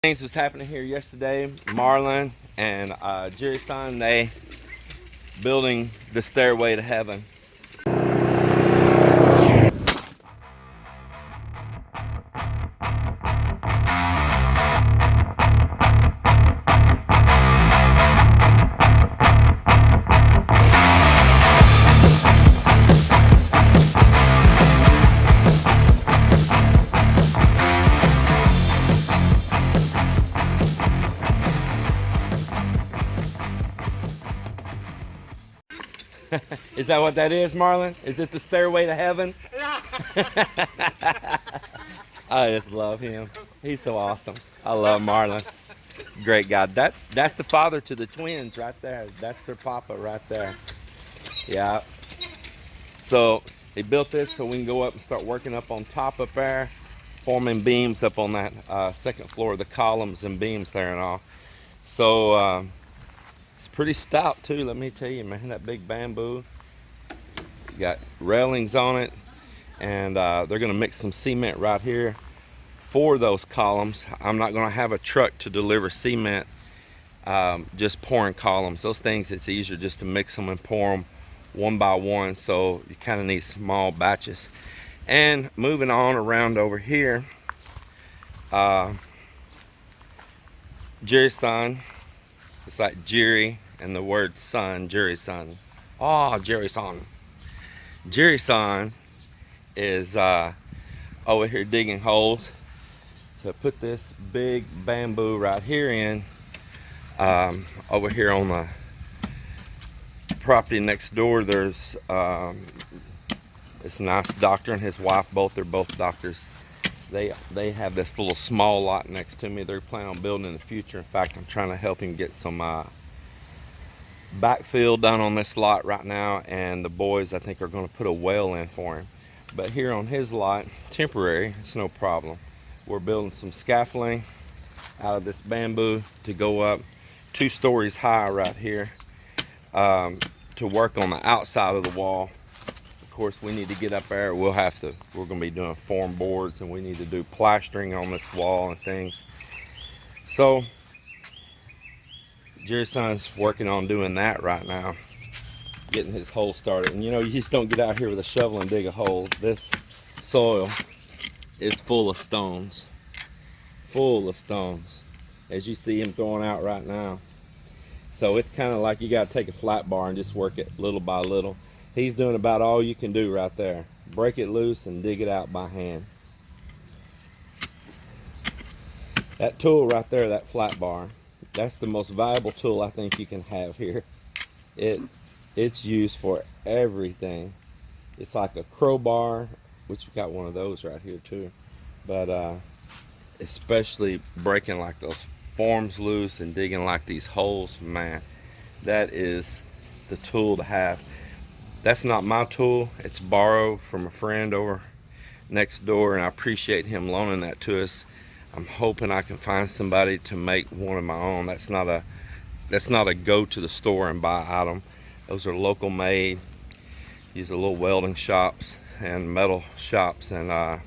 Things was happening here yesterday. Marlon and Jerry's son, they building the stairway to heaven. Is that what that is, Marlon? Is it the stairway to heaven? Yeah. I just love him. He's so awesome. I love Marlon. Great guy. That's the father to the twins right there. That's their papa right there. Yeah. So they built this so we can go up and start working up on top up there, forming beams up on that second floor, the columns and beams there and all. So it's pretty stout too, let me tell you, man. That big bamboo. Got railings on it, and they're gonna mix some cement right here for those columns. I'm not gonna have a truck to deliver cement, just pouring columns. Those things, it's easier just to mix them and pour them one by one, so you kind of need small batches. And moving on around over here, Jerry's son, it's like Jerry and the word son, Jerry's son. Oh, Jerry's son. Jerry's son is over here digging holes to put this big bamboo right here in. Over here on the property next door, there's this nice doctor and his wife. They're both doctors. They have this little small lot next to me. They're planning on building in the future. In fact, I'm trying to help him get some backfill done on this lot right now, and the boys, I think, are going to put a well in for him. But here on his lot, temporary, it's no problem. We're building some scaffolding out of this bamboo to go up 2 stories high right here, to work on the outside of the wall. Of course, we need to get up there. We're going to be doing form boards, and we need to do plastering on this wall and things. So Jerry's son's working on doing that right now, getting his hole started. And you know, you just don't get out here with a shovel and dig a hole. This soil is full of stones, as you see him throwing out right now. So it's kind of like you got to take a flat bar and just work it little by little. He's doing about all you can do right there. Break it loose and dig it out by hand. That tool right there, that flat bar, that's the most valuable tool I think you can have here. It's used for everything. It's like a crowbar, which we got one of those right here too. But especially breaking like those forms loose and digging like these holes, man, that is the tool to have. That's not my tool. It's borrowed from a friend over next door, and I appreciate him loaning that to us. I'm hoping I can find somebody to make one of my own. That's not a go to the store and buy item. Those are local made. These are little welding shops and metal shops, and a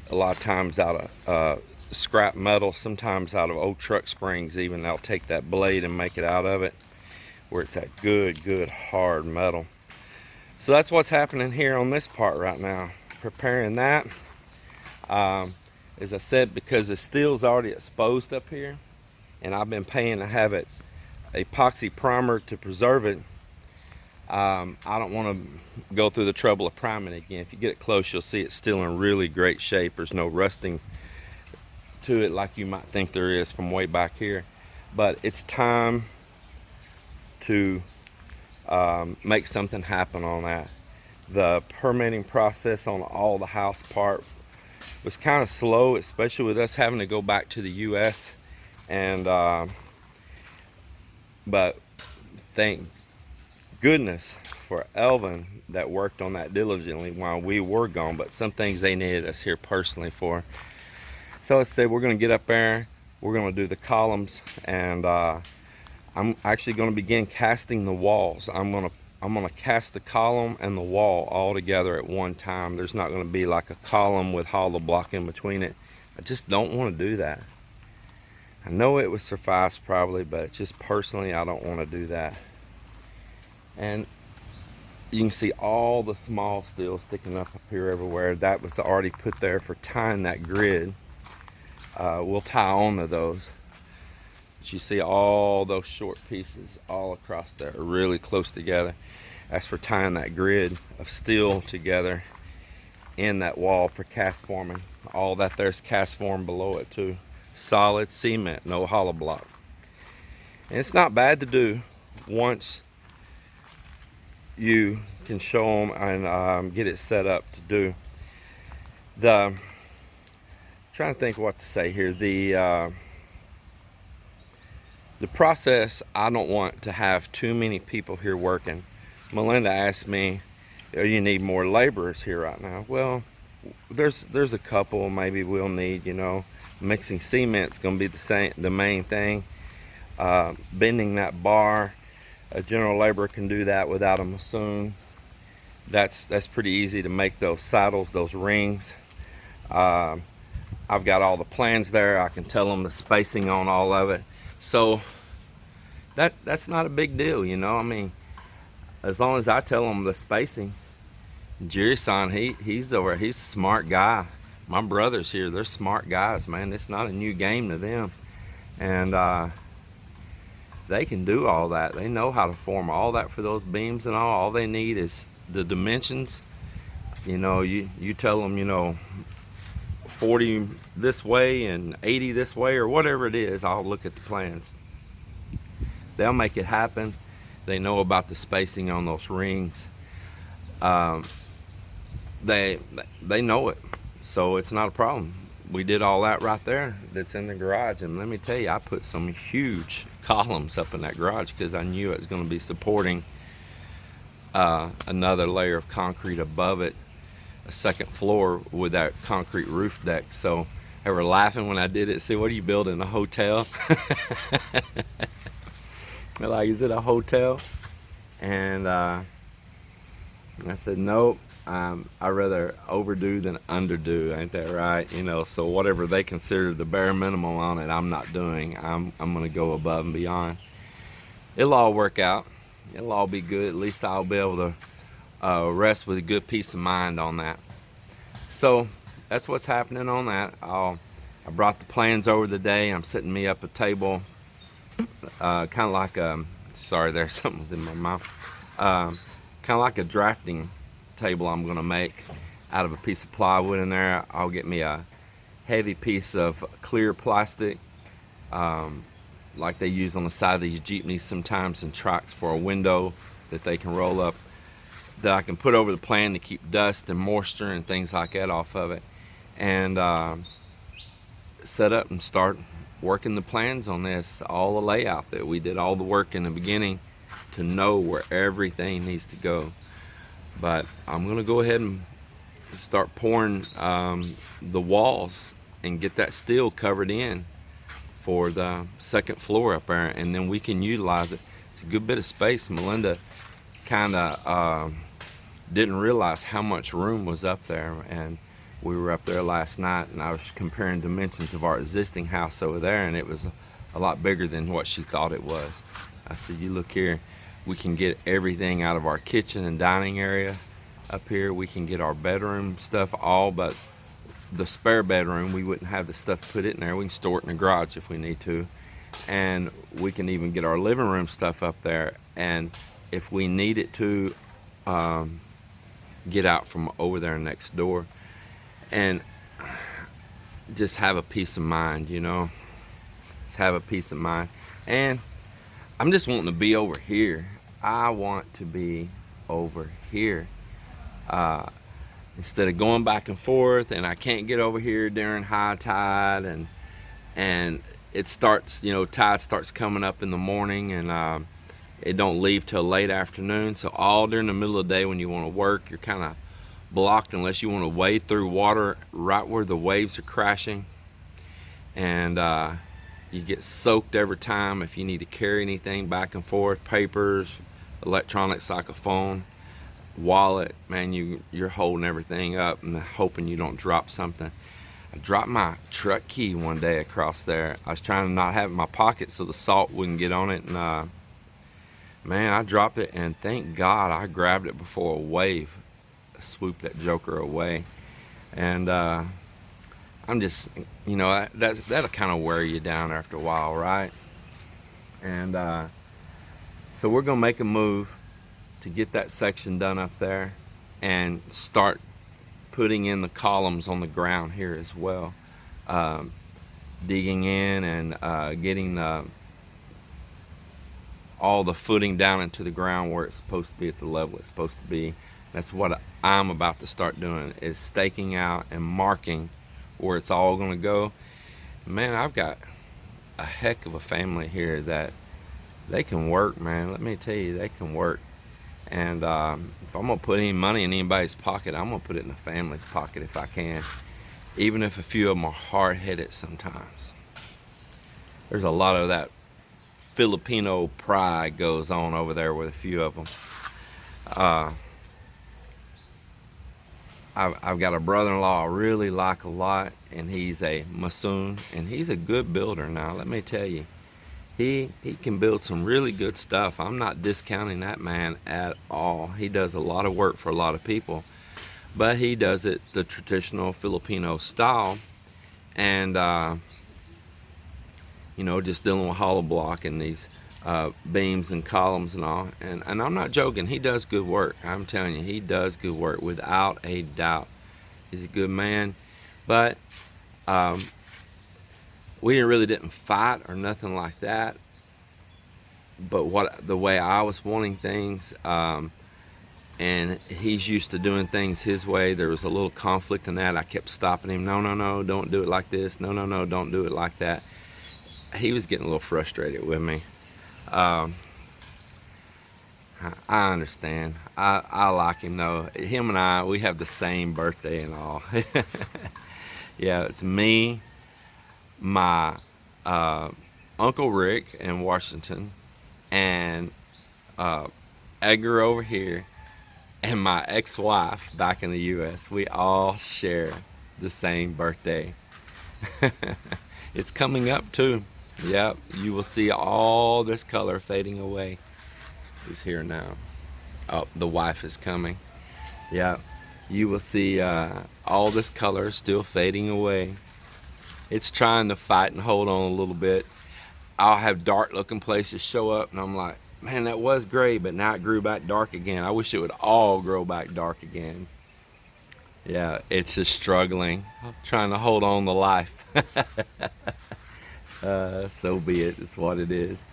lot of times out of scrap metal, sometimes out of old truck springs even. They'll take that blade and make it out of it, where it's that good hard metal. So that's what's happening here on this part right now, preparing that. As I said, because the steel's already exposed up here, and I've been paying to have it epoxy primer to preserve it, I don't want to go through the trouble of priming it again. If you get it close, you'll see it's still in really great shape. There's no rusting to it like you might think there is from way back here. But it's time to make something happen on that. The permitting process on all the house part was kind of slow, especially with us having to go back to the US. And but thank goodness for Elvin that worked on that diligently while we were gone. But some things they needed us here personally for. So I said, we're going to get up there, we're going to do the columns, and I'm actually going to begin casting the walls. I'm going to cast the column and the wall all together at one time. There's not going to be like a column with hollow block in between it. I just don't want to do that. I know it would suffice probably, but just personally I don't want to do that. And you can see all the small steel sticking up here everywhere. That was already put there for tying that grid. We'll tie on to those. But you see all those short pieces all across there, really close together. That's for tying that grid of steel together in that wall for cast forming. All that there's cast form below it too. Solid cement, no hollow block. And it's not bad to do once you can show them and get it set up to do. Trying to think what to say here. The process, I don't want to have too many people here working. Melinda asked me, you need more laborers here right now. Well, there's a couple maybe we'll need, you know. Mixing cement's gonna be the main thing. Bending that bar, a general laborer can do that without a bassoon. That's pretty easy to make those saddles, those rings. I've got all the plans there. I can tell them the spacing on all of it. So that's not a big deal, you know. I mean, as long as I tell them the spacing. Jerry-san, he's a smart guy. My brothers here, they're smart guys, man. It's not a new game to them. And they can do all that. They know how to form all that for those beams and all. All they need is the dimensions. You know, you tell them, you know, 40 this way and 80 this way or whatever it is. I'll look at the plans. They'll make it happen. They know about the spacing on those rings. They know it, so it's not a problem. We did all that right there that's in the garage, and let me tell you, I put some huge columns up in that garage because I knew it was going to be supporting another layer of concrete above it, a second floor with that concrete roof deck. So they were laughing when I did it. See, what are you building, a hotel? They're like, is it a hotel? And I said, nope. I'd rather overdo than underdo, ain't that right? You know, so whatever they consider the bare minimum on it, I'm not doing. I'm gonna go above and beyond. It'll all work out. It'll all be good. At least I'll be able to rest with a good peace of mind on that. So that's what's happening on that. I brought the plans over today. I'm setting me up a table, kind of like sorry, there's something was in my mouth. Kind of like a drafting table I'm gonna make out of a piece of plywood in there. I'll get me a heavy piece of clear plastic, like they use on the side of these jeepneys sometimes and trucks for a window that they can roll up, that I can put over the plan to keep dust and moisture and things like that off of it, and set up and start working the plans on this, all the layout that we did, all the work in the beginning to know where everything needs to go. But I'm gonna go ahead and start pouring the walls and get that steel covered in for the second floor up there, and then we can utilize it. It's a good bit of space. Melinda kind of didn't realize how much room was up there, and we were up there last night and I was comparing dimensions of our existing house over there, and it was a lot bigger than what she thought it was. I said, you look here, we can get everything out of our kitchen and dining area up here. We can get our bedroom stuff, all but the spare bedroom. We wouldn't have the stuff put in there. We can store it in the garage if we need to. And we can even get our living room stuff up there. And if we need it to, get out from over there next door and just have a peace of mind, you know, just have a peace of mind. And I'm just wanting to be over here. I want to be over here, instead of going back and forth, and I can't get over here during high tide, and it starts, you know, tide starts coming up in the morning, and it don't leave till late afternoon. So all during the middle of the day when you want to work, you're kind of blocked unless you want to wade through water right where the waves are crashing, and you get soaked every time if you need to carry anything back and forth, papers, electronics like a phone, wallet. Man, you're holding everything up and hoping you don't drop something. I dropped my truck key one day across there. I was trying to not have it in my pocket so the salt wouldn't get on it, and man, I dropped it, and thank God I grabbed it before a wave swooped that joker away. And I'm just, you know, that'll kind of wear you down after a while, right? And so we're gonna make a move to get that section done up there and start putting in the columns on the ground here as well, digging in and getting all the footing down into the ground where it's supposed to be, at the level it's supposed to be. That's what I'm about to start doing, is staking out and marking where it's all going to go. Man, I've got a heck of a family here that they can work, man. Let me tell you, they can work. And if I'm going to put any money in anybody's pocket, I'm going to put it in the family's pocket if I can, even if a few of them are hard-headed sometimes. There's a lot of that Filipino pride goes on over there with a few of them. I've got a brother-in-law I really like a lot, and he's a mason, and he's a good builder. Now, let me tell you, he can build some really good stuff. I'm not discounting that man at all. He does a lot of work for a lot of people, but he does it the traditional Filipino style, and you know, just dealing with hollow block and these beams and columns and all. And I'm not joking, he does good work. I'm telling you, he does good work without a doubt. He's a good man. But we really didn't fight or nothing like that. But the way I was wanting things, and he's used to doing things his way, there was a little conflict in that. I kept stopping him. No, no, no, don't do it like this. No, no, no, don't do it like that. He was getting a little frustrated with me. I understand. I like him though. Him and I, we have the same birthday and all. Yeah, it's me, my Uncle Rick in Washington, and Edgar over here, and my ex-wife back in the US. We all share the same birthday. It's coming up too. Yep, you will see all this color fading away. Who's here now? Oh, the wife is coming. Yep, you will see all this color still fading away. It's trying to fight and hold on a little bit. I'll have dark looking places show up, and I'm like, man, that was gray, but now it grew back dark again. I wish it would all grow back dark again. Yeah, it's just struggling, trying to hold on to life. So be it. It's what it is.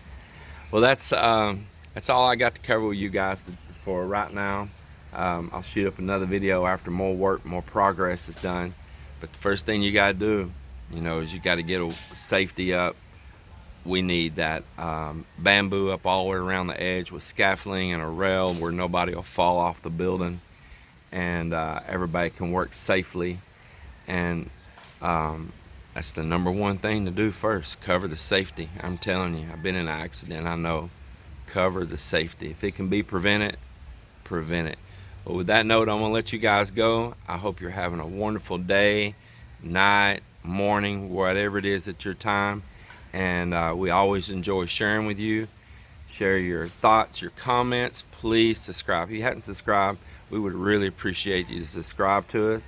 Well, that's all I got to cover with you guys for right now. I'll shoot up another video after more work, more progress is done. But the first thing you got to do, you know, is you got to get a safety up. We need that bamboo up all the way around the edge with scaffolding and a rail where nobody will fall off the building, and everybody can work safely. And that's the number one thing to do first. Cover the safety. I'm telling you, I've been in an accident. I know. Cover the safety. If it can be prevented, prevent it. But with that note, I'm going to let you guys go. I hope you're having a wonderful day, night, morning, whatever it is at your time. And we always enjoy sharing with you. Share your thoughts, your comments. Please subscribe. If you hadn't subscribed, we would really appreciate you to subscribe to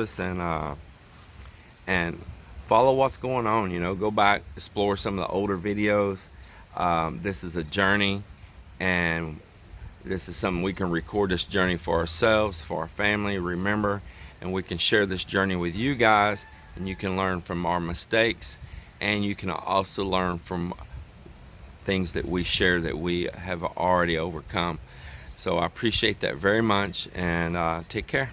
us, and follow what's going on. You know, go back, explore some of the older videos. This is a journey, and this is something we can record this journey for ourselves, for our family, remember, and we can share this journey with you guys, and you can learn from our mistakes, and you can also learn from things that we share that we have already overcome. So I appreciate that very much, and take care.